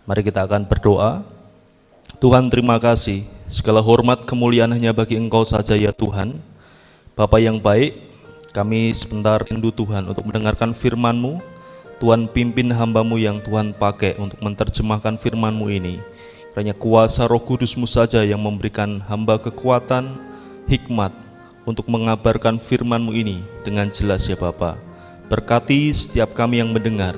Mari kita akan berdoa. Tuhan, terima kasih, segala hormat kemuliaan hanya bagi Engkau saja ya Tuhan. Bapa yang baik, kami sebentar rindu Tuhan untuk mendengarkan firman-Mu. Tuhan, pimpin hamba-Mu yang Tuhan pakai untuk menerjemahkan firman-Mu ini. Kiranya kuasa Roh Kudus-Mu saja yang memberikan hamba kekuatan, hikmat untuk mengabarkan firman-Mu ini dengan jelas ya Bapa. Berkati setiap kami yang mendengar,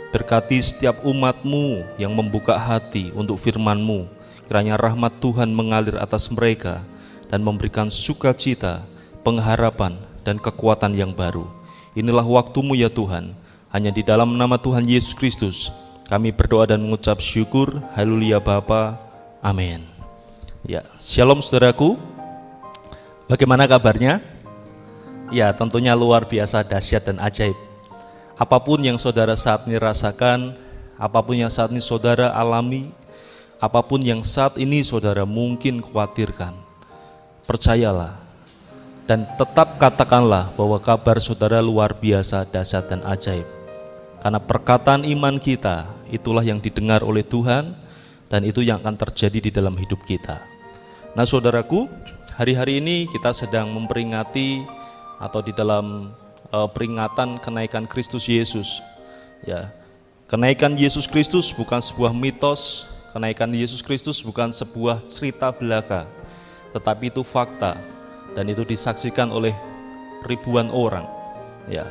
berkati setiap umat-Mu yang membuka hati untuk firman-Mu. Kiranya rahmat Tuhan mengalir atas mereka dan memberikan sukacita, pengharapan, dan kekuatan yang baru. Inilah waktu-Mu ya Tuhan. Hanya di dalam nama Tuhan Yesus Kristus kami berdoa dan mengucap syukur. Haleluya Bapa. Amin. Ya, shalom saudaraku. Bagaimana kabarnya? Ya, tentunya luar biasa dahsyat dan ajaib. Apapun yang saudara saat ini rasakan, apapun yang saat ini saudara alami, apapun yang saat ini saudara mungkin khawatirkan, percayalah dan tetap katakanlah bahwa kabar saudara luar biasa, dahsyat dan ajaib. Karena perkataan iman kita itulah yang didengar oleh Tuhan dan itu yang akan terjadi di dalam hidup kita. Nah saudaraku, hari-hari ini kita sedang memperingati atau di dalam peringatan kenaikan Kristus Yesus. Ya, kenaikan Yesus Kristus bukan sebuah mitos. Kenaikan Yesus Kristus bukan sebuah cerita belaka, tetapi itu fakta dan itu disaksikan oleh ribuan orang. Ya,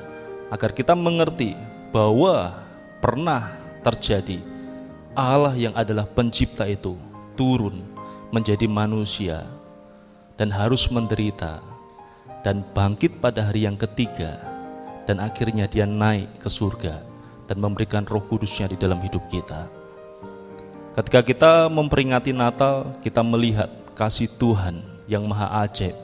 agar kita mengerti bahwa pernah terjadi Allah yang adalah pencipta itu turun menjadi manusia dan harus menderita dan bangkit pada hari yang ketiga dan akhirnya dia naik ke surga dan memberikan Roh Kudus-Nya di dalam hidup kita. Ketika kita memperingati Natal, kita melihat kasih Tuhan yang maha ajaib.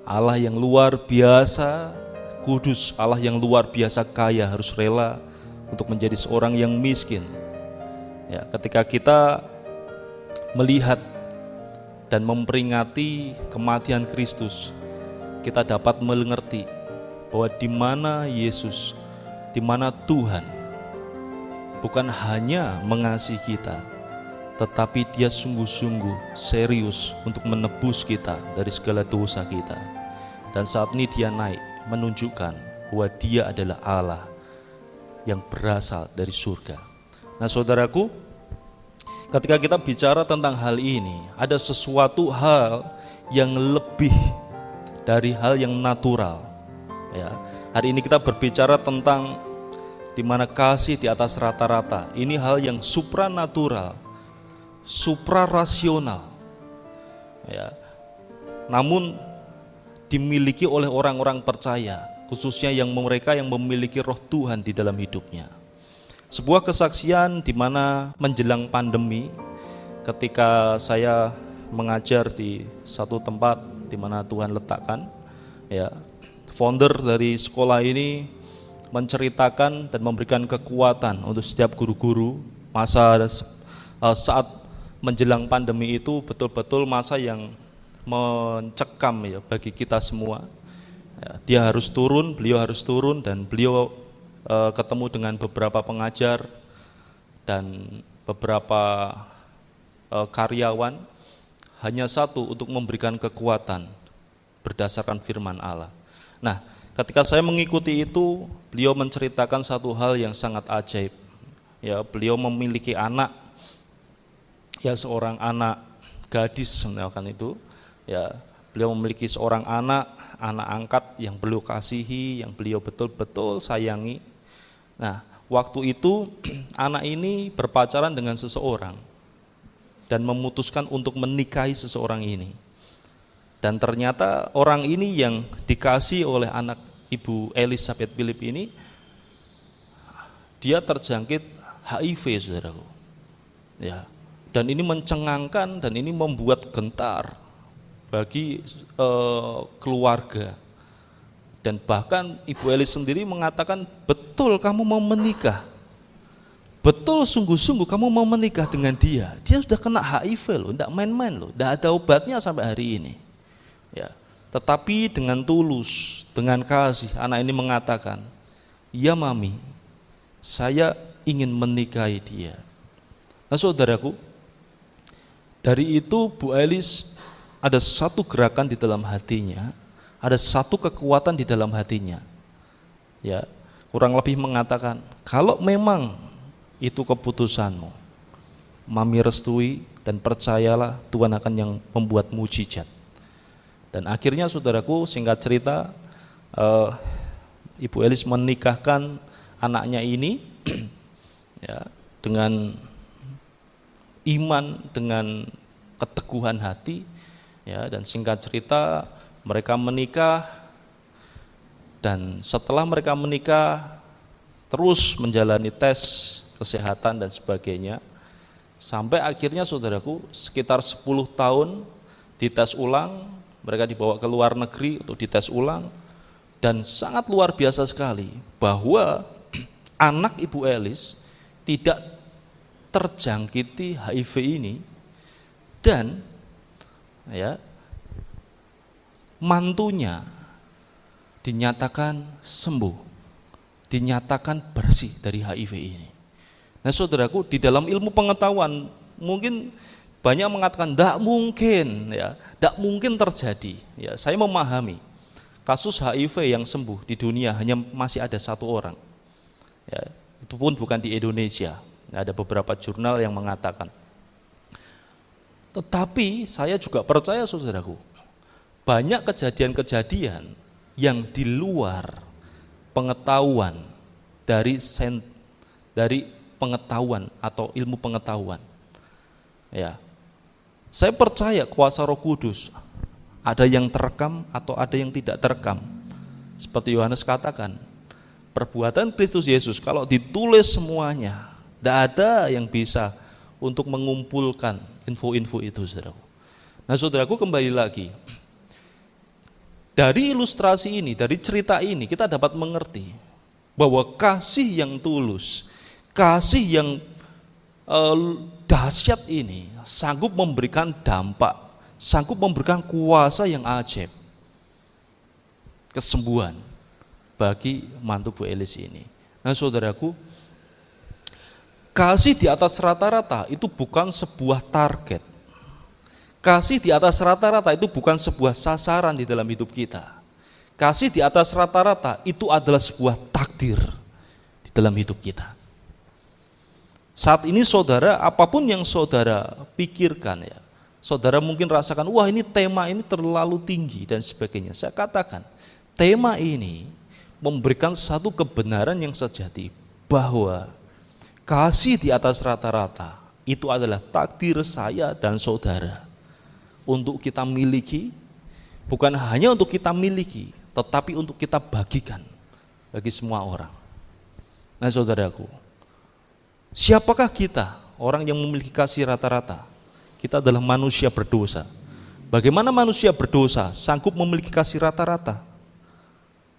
Allah yang luar biasa kudus, Allah yang luar biasa kaya harus rela untuk menjadi seorang yang miskin. Ya, ketika kita melihat dan memperingati kematian Kristus, kita dapat mengerti bahwa di mana Yesus, di mana Tuhan bukan hanya mengasihi kita, tetapi dia sungguh-sungguh serius untuk menebus kita dari segala dosa kita. Dan saat ini dia naik menunjukkan bahwa dia adalah Allah yang berasal dari surga. Nah saudaraku, ketika kita bicara tentang hal ini, ada sesuatu hal yang lebih dari hal yang natural. Ya, hari ini kita berbicara tentang di mana kasih di atas rata-rata. Ini hal yang supranatural, suprarasional, ya, namun dimiliki oleh orang-orang percaya, khususnya yang mereka yang memiliki roh Tuhan di dalam hidupnya. Sebuah kesaksian di mana menjelang pandemi, ketika saya mengajar di satu tempat di mana Tuhan letakkan, ya, founder dari sekolah ini menceritakan dan memberikan kekuatan untuk setiap guru-guru. Saat menjelang pandemi itu betul-betul masa yang mencekam ya bagi kita semua. Ya, dia harus turun, beliau harus turun dan beliau ketemu dengan beberapa pengajar dan beberapa karyawan, hanya satu untuk memberikan kekuatan berdasarkan firman Allah. Nah, ketika saya mengikuti itu, beliau menceritakan satu hal yang sangat ajaib. Ya, beliau memiliki anak, ya seorang anak gadis misalkan itu, ya beliau memiliki seorang anak angkat yang beliau kasihi, yang beliau betul-betul sayangi. Nah, waktu itu anak ini berpacaran dengan seseorang dan memutuskan untuk menikahi seseorang ini. Dan ternyata orang ini yang dikasih oleh anak Ibu Elizabeth Philip ini, dia terjangkit HIV, saudaraku. Ya. Dan ini mencengangkan dan ini membuat gentar bagi keluarga. Dan bahkan Ibu Elis sendiri mengatakan, betul kamu mau menikah, betul sungguh-sungguh kamu mau menikah dengan dia. Dia sudah kena HIV loh, tidak main-main loh, tidak ada obatnya sampai hari ini. Ya, tetapi dengan tulus, dengan kasih, anak ini mengatakan, ya mami, saya ingin menikahi dia. Nah saudaraku, dari itu Bu Elis ada satu gerakan di dalam hatinya, ada satu kekuatan di dalam hatinya. Ya, kurang lebih mengatakan, kalau memang itu keputusanmu, Mami restui dan percayalah Tuhan akan yang membuat mujizat. Dan akhirnya saudaraku, singkat cerita, Ibu Elis menikahkan anaknya ini ya, dengan iman, dengan keteguhan hati, ya, dan singkat cerita mereka menikah, dan setelah mereka menikah terus menjalani tes kesehatan dan sebagainya, sampai akhirnya saudaraku sekitar 10 tahun dites ulang, mereka dibawa ke luar negeri untuk dites ulang, dan sangat luar biasa sekali bahwa anak Ibu Elis tidak terjangkiti HIV ini, dan ya, mantunya dinyatakan sembuh, dinyatakan bersih dari HIV ini. Nah saudaraku, di dalam ilmu pengetahuan mungkin banyak mengatakan tidak mungkin, ya, tidak mungkin terjadi. Ya, saya memahami kasus HIV yang sembuh di dunia hanya masih ada 1 orang. Ya, itu pun bukan di Indonesia. Ada beberapa jurnal yang mengatakan. Tetapi saya juga percaya saudaraku, banyak kejadian-kejadian yang di luar pengetahuan dari pengetahuan atau ilmu pengetahuan. Ya, saya percaya kuasa Roh Kudus ada yang terekam atau ada yang tidak terekam. Seperti Yohanes katakan, perbuatan Kristus Yesus kalau ditulis semuanya, tidak ada yang bisa untuk mengumpulkan info-info itu, saudaraku. Nah saudaraku, kembali lagi, dari ilustrasi ini, dari cerita ini kita dapat mengerti bahwa kasih yang tulus, kasih yang dahsyat ini sanggup memberikan dampak, sanggup memberikan kuasa yang ajaib, kesembuhan bagi mantu Bu Elis ini. Nah saudaraku, kasih di atas rata-rata itu bukan sebuah target. Kasih di atas rata-rata itu bukan sebuah sasaran di dalam hidup kita. Kasih di atas rata-rata itu adalah sebuah takdir di dalam hidup kita. Saat ini saudara, apapun yang saudara pikirkan, ya, saudara mungkin rasakan, wah ini tema ini terlalu tinggi dan sebagainya. Saya katakan, tema ini memberikan satu kebenaran yang sejati, bahwa kasih di atas rata-rata itu adalah takdir saya dan saudara untuk kita miliki, bukan hanya untuk kita miliki, tetapi untuk kita bagikan bagi semua orang. Nah saudaraku, siapakah kita, orang yang memiliki kasih rata-rata? Kita adalah manusia berdosa. Bagaimana manusia berdosa sanggup memiliki kasih rata-rata?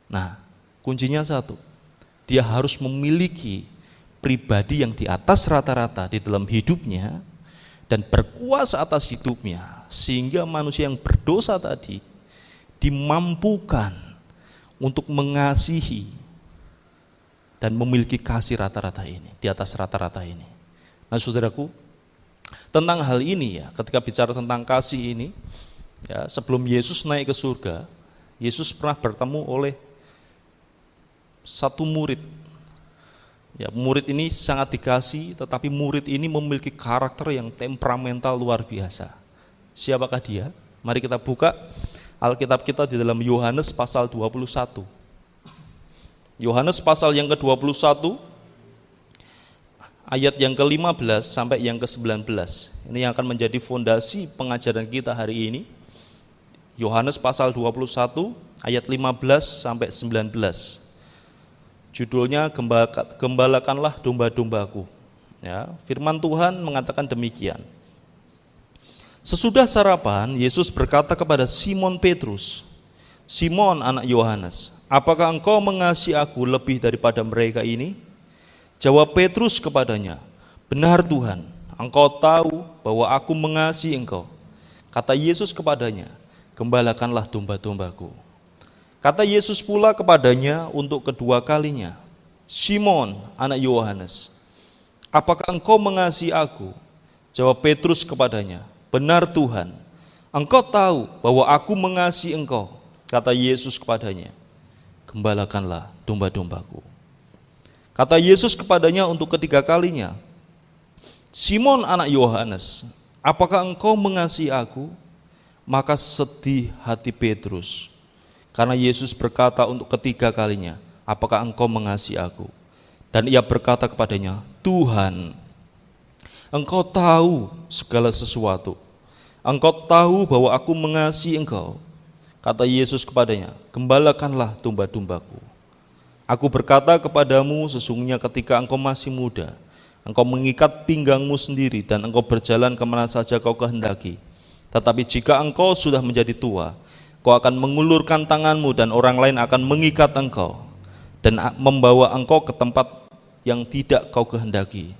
Nah, kuncinya satu, dia harus memiliki pribadi yang di atas rata-rata di dalam hidupnya dan berkuasa atas hidupnya, sehingga manusia yang berdosa tadi dimampukan untuk mengasihi dan memiliki kasih rata-rata ini, di atas rata-rata ini. Nah saudaraku, tentang hal ini, ya, ketika bicara tentang kasih ini, ya, sebelum Yesus naik ke surga, Yesus pernah bertemu oleh satu murid. Ya, murid ini sangat dikasih, tetapi murid ini memiliki karakter yang temperamental luar biasa. Siapakah dia? Mari kita buka Alkitab kita di dalam Yohanes pasal 21. Yohanes pasal yang ke-21, ayat yang ke-15 sampai yang ke-19. Ini yang akan menjadi fondasi pengajaran kita hari ini. Yohanes pasal 21, ayat 15 sampai 19. Judulnya, Gembalakanlah domba-dombaku. Ya, firman Tuhan mengatakan demikian. Sesudah sarapan, Yesus berkata kepada Simon Petrus, Simon anak Yohanes, apakah engkau mengasihi aku lebih daripada mereka ini? Jawab Petrus kepadanya, benar Tuhan, engkau tahu bahwa aku mengasihi engkau. Kata Yesus kepadanya, gembalakanlah domba-dombaku. Kata Yesus pula kepadanya untuk kedua kalinya, Simon anak Yohanes, apakah engkau mengasihi aku? Jawab Petrus kepadanya, benar Tuhan, engkau tahu bahwa aku mengasihi engkau. Kata Yesus kepadanya, gembalakanlah domba-dombaku. Kata Yesus kepadanya untuk ketiga kalinya, Simon anak Yohanes, apakah engkau mengasihi aku? Maka sedih hati Petrus, karena Yesus berkata untuk ketiga kalinya, apakah engkau mengasihi aku? Dan ia berkata kepadanya, Tuhan, engkau tahu segala sesuatu. Engkau tahu bahwa aku mengasihi engkau. Kata Yesus kepadanya, gembalakanlah domba-dombaku. Aku berkata kepadamu, sesungguhnya ketika engkau masih muda, engkau mengikat pinggangmu sendiri dan engkau berjalan kemana saja kau kehendaki. Tetapi jika engkau sudah menjadi tua, kau akan mengulurkan tanganmu dan orang lain akan mengikat engkau dan membawa engkau ke tempat yang tidak kau kehendaki.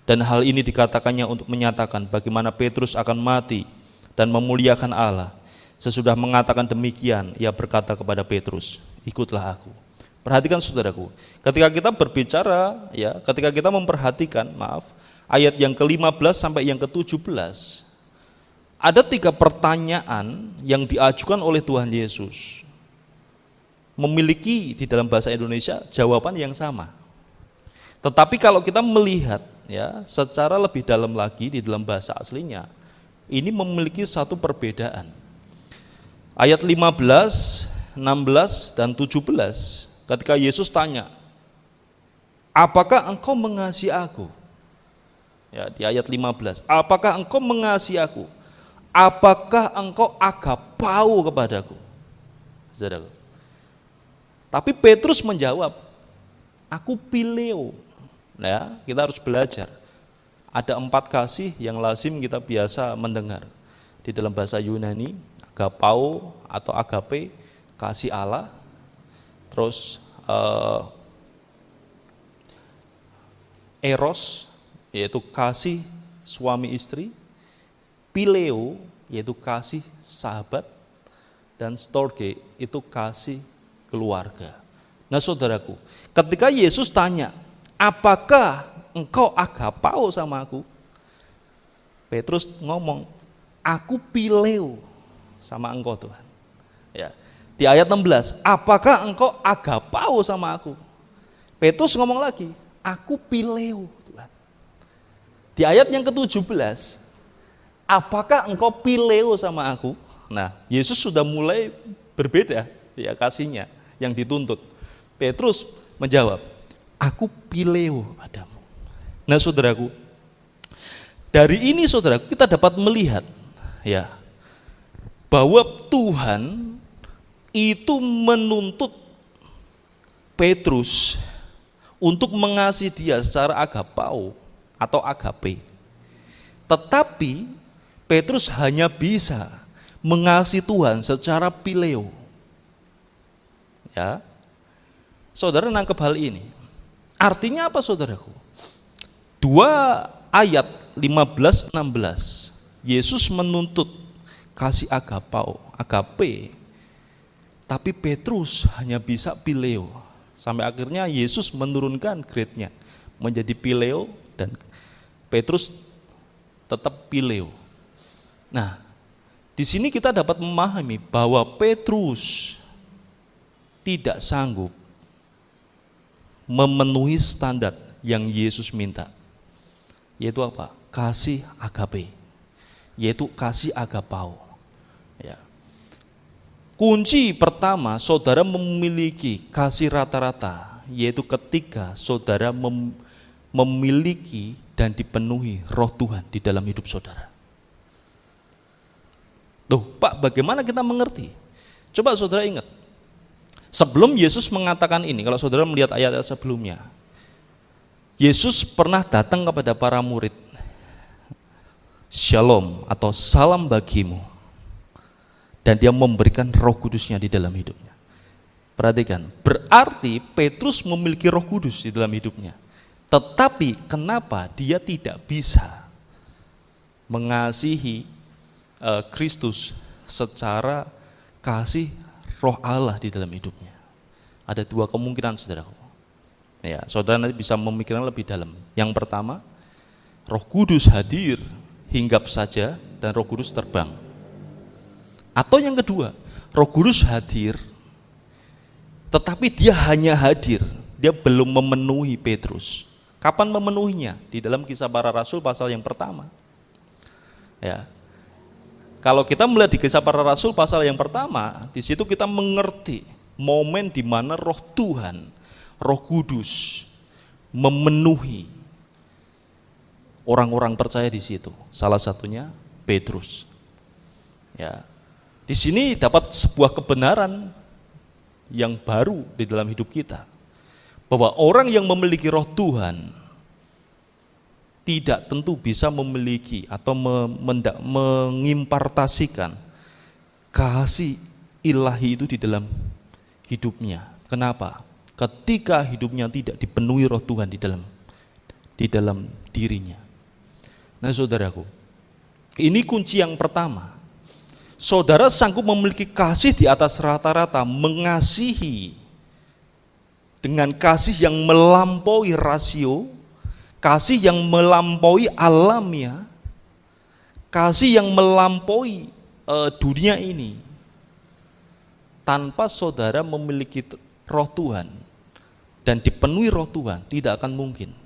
Dan hal ini dikatakannya untuk menyatakan bagaimana Petrus akan mati dan memuliakan Allah. Sesudah mengatakan demikian, ia berkata kepada Petrus, ikutlah aku. Perhatikan saudaraku, ketika kita berbicara, ketika kita memperhatikan, ayat yang ke-15 sampai yang ke-17, ada 3 pertanyaan yang diajukan oleh Tuhan Yesus. Memiliki di dalam bahasa Indonesia jawaban yang sama. Tetapi kalau kita melihat secara lebih dalam lagi di dalam bahasa aslinya, ini memiliki satu perbedaan. Ayat 15, 16, dan 17, ketika Yesus tanya, apakah engkau mengasihi aku? Di ayat 15, apakah engkau mengasihi aku? Apakah engkau agapau kepadaku? Saudaraku. Tapi Petrus menjawab, aku pileo. Kita harus belajar. Ada 4 kasih yang lazim kita biasa mendengar. Di dalam bahasa Yunani, agapau atau agape, kasih Allah. Terus eros, yaitu kasih suami istri. Pileo, yaitu kasih sahabat. Dan storge, itu kasih keluarga. Nah saudaraku, ketika Yesus tanya, apakah engkau agapau sama aku? Petrus ngomong, aku pileo sama engkau Tuhan. Di ayat 16, apakah engkau agapau sama aku? Petrus ngomong lagi, aku pileo Tuhan. Di ayat yang ke-17, apakah engkau pileo sama aku? Nah, Yesus sudah mulai berbeda kasihnya yang dituntut. Petrus menjawab, aku pileo padamu. Nah saudaraku, dari ini saudaraku kita dapat melihat bahwa Tuhan itu menuntut Petrus untuk mengasihi dia secara agapau atau agape. Tetapi Petrus hanya bisa mengasihi Tuhan secara pileo. Saudara nangkep hal ini. Artinya apa saudaraku? 2 ayat 15-16, Yesus menuntut kasih agapau, agape, tapi Petrus hanya bisa pileo. Sampai akhirnya Yesus menurunkan grade-nya menjadi pileo dan Petrus tetap pileo. Nah, di sini kita dapat memahami bahwa Petrus tidak sanggup memenuhi standar yang Yesus minta. Yaitu apa? Kasih agape. Yaitu kasih agapau. Kunci pertama, saudara memiliki kasih rata-rata, yaitu ketika saudara memiliki dan dipenuhi roh Tuhan di dalam hidup saudara. Pak, bagaimana kita mengerti? Coba saudara ingat. Sebelum Yesus mengatakan ini, kalau saudara melihat ayat-ayat sebelumnya, Yesus pernah datang kepada para murid, Shalom atau salam bagimu, dan dia memberikan roh kudusnya di dalam hidupnya. Perhatikan, berarti Petrus memiliki roh kudus di dalam hidupnya. Tetapi kenapa dia tidak bisa mengasihi Kristus secara kasih roh Allah di dalam hidupnya? Ada 2 kemungkinan saudaraku. Saudara nanti bisa memikirkan lebih dalam. Yang pertama, Roh Kudus hadir, hinggap saja, dan Roh Kudus terbang. Atau yang kedua, Roh Kudus hadir, tetapi dia hanya hadir, dia belum memenuhi Petrus. Kapan memenuhinya? Di dalam Kisah Para Rasul pasal yang pertama. Ya. Kalau kita melihat di Kisah Para Rasul pasal yang pertama, di situ kita mengerti momen di mana Roh Tuhan, Roh Kudus memenuhi orang-orang percaya di situ. Salah satunya Petrus. Ya. Di sini dapat sebuah kebenaran yang baru di dalam hidup kita, bahwa orang yang memiliki Roh Tuhan tidak tentu bisa memiliki atau mengimpartasikan kasih ilahi itu di dalam hidupnya. Kenapa? Ketika hidupnya tidak dipenuhi Roh Tuhan di dalam dirinya. Nah, saudaraku, ini kunci yang pertama. Saudara sanggup memiliki kasih di atas rata-rata, mengasihi dengan kasih yang melampaui rasio, kasih yang melampaui alamnya, kasih yang melampaui dunia ini, tanpa saudara memiliki Roh Tuhan dan dipenuhi Roh Tuhan, tidak akan mungkin.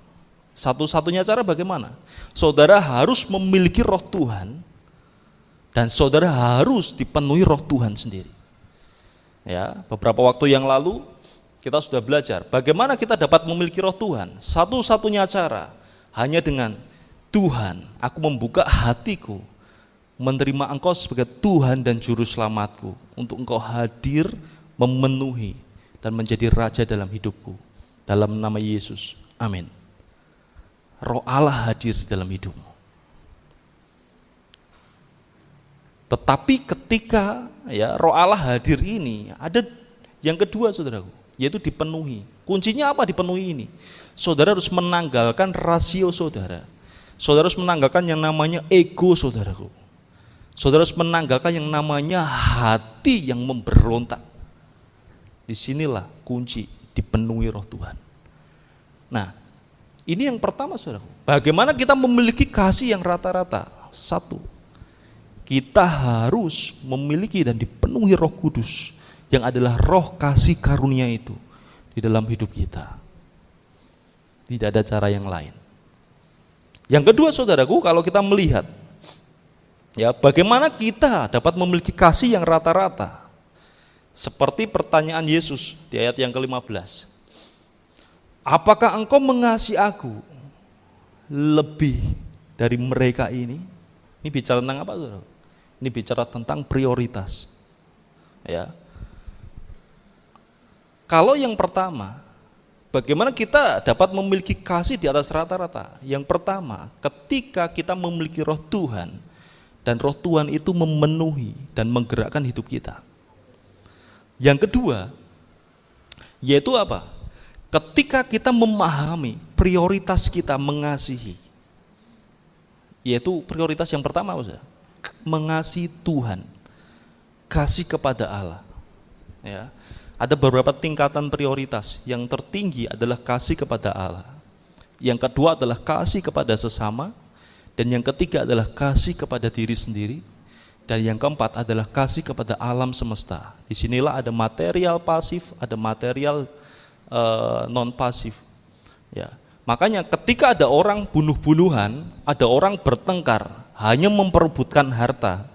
Satu-satunya cara bagaimana? Saudara harus memiliki Roh Tuhan dan saudara harus dipenuhi Roh Tuhan sendiri. Ya, beberapa waktu yang lalu kita sudah belajar bagaimana kita dapat memiliki Roh Tuhan. Satu-satunya cara hanya dengan Tuhan, aku membuka hatiku menerima Engkau sebagai Tuhan dan Juru Selamatku, untuk Engkau hadir, memenuhi, dan menjadi Raja dalam hidupku. Dalam nama Yesus, amin. Roh Allah hadir dalam hidupmu. Tetapi ketika Roh Allah hadir ini, ada yang kedua, saudaraku, yaitu dipenuhi. Kuncinya apa dipenuhi ini? Saudara harus menanggalkan rasio saudara. Saudara harus menanggalkan yang namanya ego saudaraku. Saudara harus menanggalkan yang namanya hati yang memberontak. Disinilah kunci dipenuhi Roh Tuhan. Nah, ini yang pertama, saudaraku. Bagaimana kita memiliki kasih yang rata-rata? Satu, kita harus memiliki dan dipenuhi Roh Kudus, yang adalah roh kasih karunia itu di dalam hidup kita. Tidak ada cara yang lain. Yang kedua, saudaraku, kalau kita melihat bagaimana kita dapat memiliki kasih yang rata-rata, seperti pertanyaan Yesus di ayat yang ke-15. Apakah engkau mengasihi aku lebih dari mereka ini? Ini bicara tentang apa, saudara? Ini bicara tentang prioritas. Ya. Kalau yang pertama, bagaimana kita dapat memiliki kasih di atas rata-rata? Yang pertama, ketika kita memiliki Roh Tuhan, dan Roh Tuhan itu memenuhi dan menggerakkan hidup kita. Yang kedua, yaitu apa? Ketika kita memahami prioritas kita mengasihi, yaitu prioritas yang pertama, mengasihi Tuhan, kasih kepada Allah. Ya. Ada beberapa tingkatan prioritas. Yang tertinggi adalah kasih kepada Allah. Yang kedua adalah kasih kepada sesama. Dan yang ketiga adalah kasih kepada diri sendiri. Dan yang keempat adalah kasih kepada alam semesta. Disinilah ada material pasif, ada material non pasif. Ya. Makanya ketika ada orang bunuh-bunuhan, ada orang bertengkar, hanya memperebutkan harta,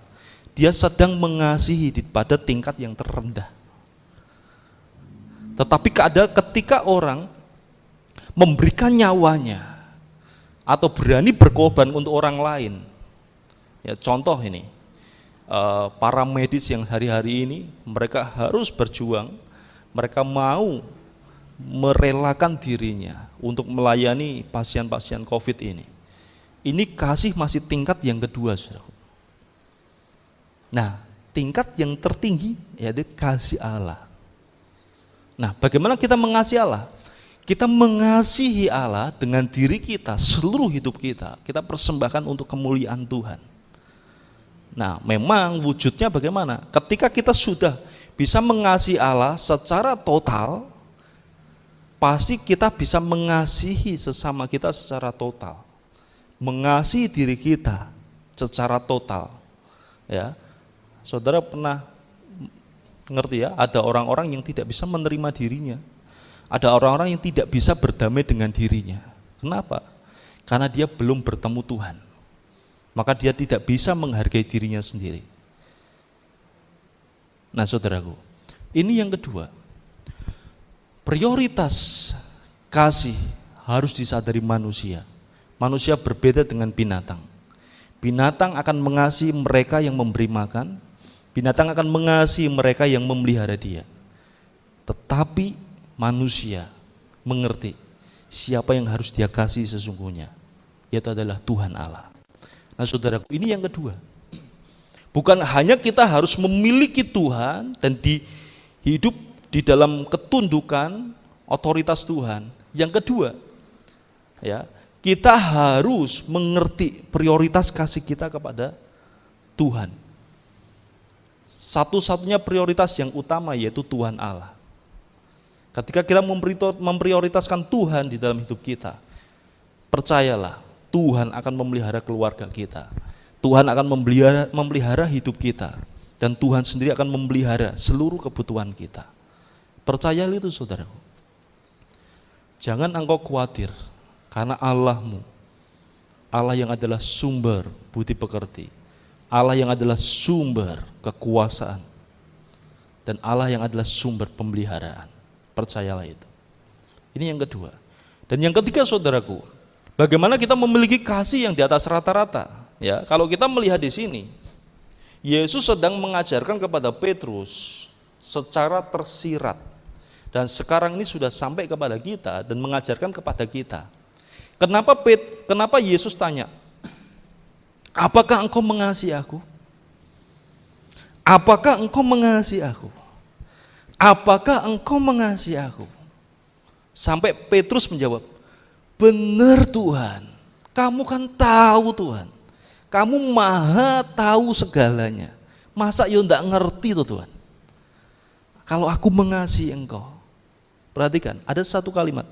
dia sedang mengasihi pada tingkat yang terendah. Tetapi ketika orang memberikan nyawanya atau berani berkorban untuk orang lain, contoh ini, para medis yang hari-hari ini mereka harus berjuang, mereka mau merelakan dirinya untuk melayani pasien-pasien COVID ini. Ini kasih masih tingkat yang kedua, saudara. Nah, tingkat yang tertinggi yaitu kasih Allah. Nah, bagaimana kita mengasihi Allah? Kita mengasihi Allah dengan diri kita, seluruh hidup kita. Kita persembahkan untuk kemuliaan Tuhan. Nah, memang wujudnya bagaimana? Ketika kita sudah bisa mengasihi Allah secara total, pasti kita bisa mengasihi sesama kita secara total. mengasihi diri kita secara total. Ya, saudara pernah ngerti ya, ada orang-orang yang tidak bisa menerima dirinya. Ada orang-orang yang tidak bisa berdamai dengan dirinya. Kenapa? Karena dia belum bertemu Tuhan. Maka dia tidak bisa menghargai dirinya sendiri. Nah saudaraku, ini yang kedua. Prioritas kasih harus disadari manusia. Manusia berbeda dengan binatang. Binatang akan mengasihi mereka yang memberi makan. Binatang akan mengasihi mereka yang memelihara dia. Tetapi manusia mengerti siapa yang harus dia kasih sesungguhnya, yaitu adalah Tuhan Allah. Nah saudaraku, ini yang kedua. Bukan hanya kita harus memiliki Tuhan dan hidup di dalam ketundukan otoritas Tuhan. Yang kedua, ya, kita harus mengerti prioritas kasih kita kepada Tuhan. Satu-satunya prioritas yang utama yaitu Tuhan Allah. Ketika kita memprioritaskan Tuhan di dalam hidup kita, percayalah, Tuhan akan memelihara keluarga kita. Tuhan akan memelihara hidup kita. Dan Tuhan sendiri akan memelihara seluruh kebutuhan kita. Percayalah itu saudaraku. Jangan engkau khawatir, karena Allahmu, Allah yang adalah sumber budi pekerti, Allah yang adalah sumber kekuasaan, dan Allah yang adalah sumber pemeliharaan. Percayalah itu. Ini yang kedua. Dan yang ketiga saudaraku, bagaimana kita memiliki kasih yang di atas rata-rata? Ya, kalau kita melihat di sini, Yesus sedang mengajarkan kepada Petrus secara tersirat. Dan sekarang ini sudah sampai kepada kita dan mengajarkan kepada kita. Kenapa Yesus tanya, apakah engkau mengasihi aku? Apakah engkau mengasihi aku? Apakah engkau mengasihi aku? Sampai Petrus menjawab, benar Tuhan, kamu kan tahu Tuhan, kamu maha tahu segalanya. Masa yo ndak ngerti tuh Tuhan? Kalau aku mengasihi engkau. Perhatikan, ada satu kalimat,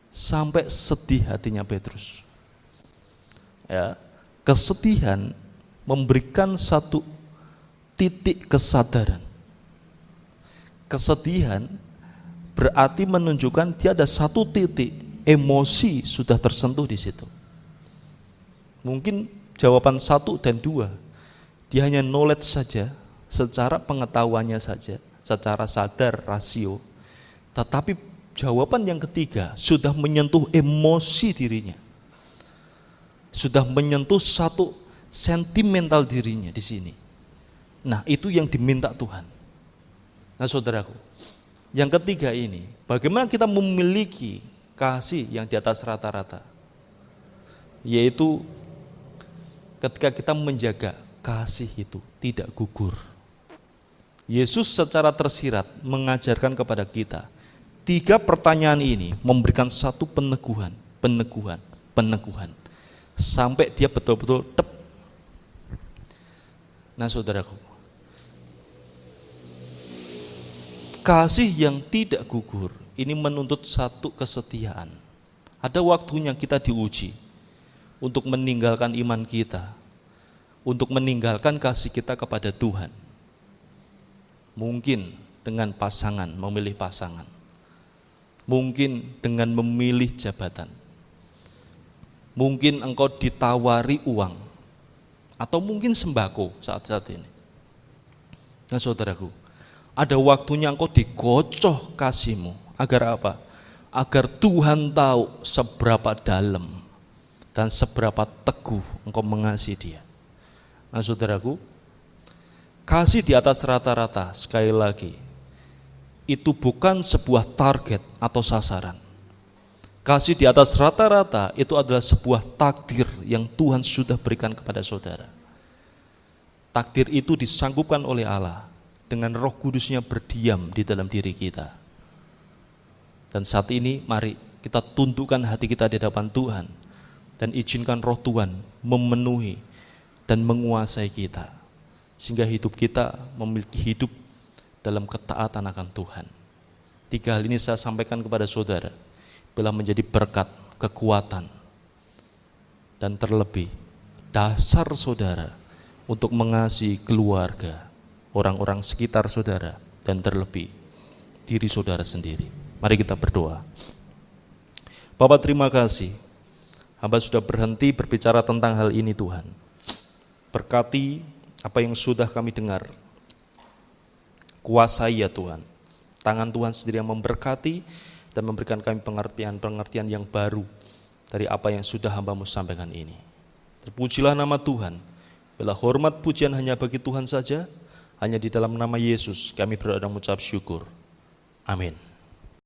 sampai sedih hatinya Petrus. Ya, kesedihan memberikan satu titik kesadaran. Kesedihan berarti menunjukkan dia ada satu titik emosi sudah tersentuh di situ. Mungkin jawaban 1 dan 2, dia hanya knowledge saja, secara pengetahuannya saja, secara sadar, rasio. Tetapi jawaban yang ketiga sudah menyentuh emosi dirinya, sudah menyentuh satu sentimental dirinya di sini. Nah, itu yang diminta Tuhan. Nah, saudaraku, yang ketiga ini, bagaimana kita memiliki kasih yang di atas rata-rata? Yaitu ketika kita menjaga kasih itu tidak gugur. Yesus secara tersirat mengajarkan kepada kita 3 pertanyaan ini, memberikan satu peneguhan sampai dia betul-betul tep. Nah saudaraku, kasih yang tidak gugur ini menuntut satu kesetiaan. Ada waktunya kita diuji untuk meninggalkan iman kita, untuk meninggalkan kasih kita kepada Tuhan. Mungkin dengan pasangan, memilih pasangan. Mungkin dengan memilih jabatan. Mungkin engkau ditawari uang, atau mungkin sembako saat-saat ini. Nah saudaraku, ada waktunya engkau digocoh kasihmu. Agar apa? Agar Tuhan tahu seberapa dalam dan seberapa teguh engkau mengasihi Dia. Nah saudaraku, kasih di atas rata-rata, sekali lagi, itu bukan sebuah target atau sasaran. Kasih di atas rata-rata itu adalah sebuah takdir yang Tuhan sudah berikan kepada saudara. Takdir itu disanggupkan oleh Allah dengan Roh Kudus-Nya berdiam di dalam diri kita. Dan saat ini mari kita tundukkan hati kita di hadapan Tuhan dan izinkan Roh Tuhan memenuhi dan menguasai kita, sehingga hidup kita memiliki hidup dalam ketaatan akan Tuhan. 3 hal ini saya sampaikan kepada saudara, bila menjadi berkat, kekuatan, dan terlebih dasar saudara untuk mengasihi keluarga, orang-orang sekitar saudara, dan terlebih diri saudara sendiri. Mari kita berdoa. Bapa, terima kasih, hamba sudah berhenti berbicara tentang hal ini Tuhan. Berkati apa yang sudah kami dengar. Kuasai ya Tuhan. Tangan Tuhan sendiri yang memberkati dan memberikan kami pengertian-pengertian yang baru dari apa yang sudah hamba-Mu sampaikan ini. Terpujilah nama Tuhan. Bila hormat pujian hanya bagi Tuhan saja, hanya di dalam nama Yesus kami berdoa dan mengucap syukur. Amin.